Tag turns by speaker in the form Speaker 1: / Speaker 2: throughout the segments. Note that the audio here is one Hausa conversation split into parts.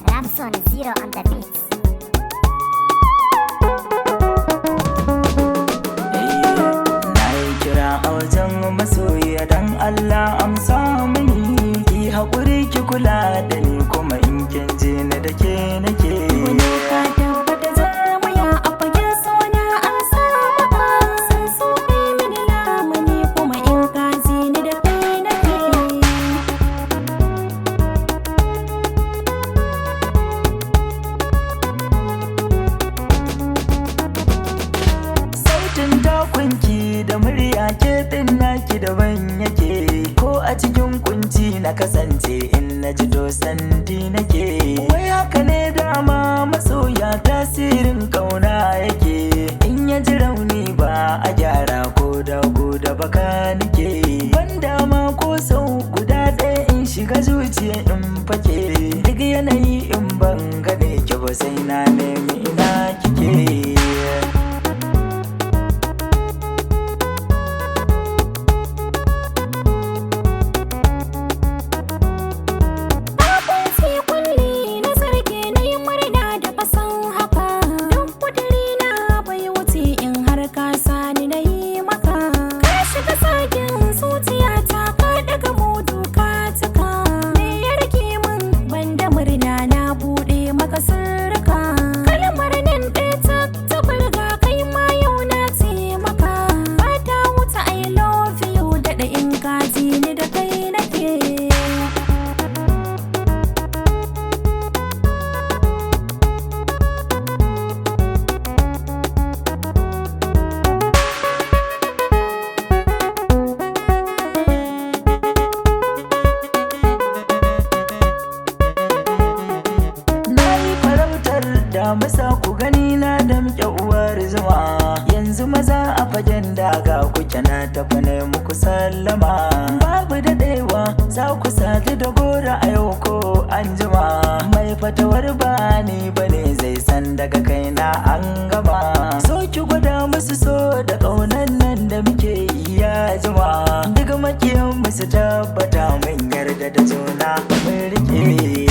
Speaker 1: Rapson Zero on the beats.
Speaker 2: Na yi kira a wajen masoyiya don Allah amsa mini, ki haƙuri ki kula da ni kuma in kin je ni da ke nake.
Speaker 1: Wani ka tabbata zarmaya a fagen sona an maka. San so kai mini lamuni kuma in ka ji ni da kai nake.
Speaker 2: Sautin takunki da murya ke din naki daban yake, ko a cikin kunci na kasance in na ji dosanti nake. Wai haka ne dama masoya tasirin kauna yake, in ya ji rauni ba a gyara ko da baka nake. Ban dama ko sau guda ɗaya in shiga zuciya in fake, duk yanayi in ban gane ki ba sai na nemi ina kike. Masa ku gani na damƙe uwar zuma, yanzu maza a fagen daga kuke na tafi ne muku sallama. Babu daɗewa za ku sadu da gora a yau ko anjima, mai fatawar bani bane zai san daga kaina an gama. So ki gwada musu so da ƙaunan nan da muke yi ya jima, duk makiyan musu tabbata mun yarda da juna mun rike.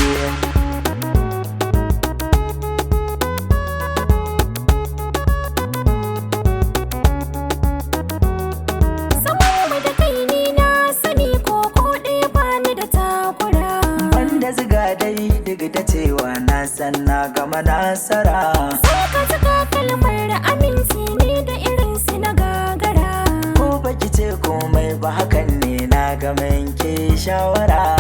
Speaker 2: Duk da cewa na san na gama nasara,
Speaker 1: sai ka saka kalmar da aminci ne da irin su na gagara.
Speaker 2: ko baki ce komai ba hakan ne na gama yanke shawara.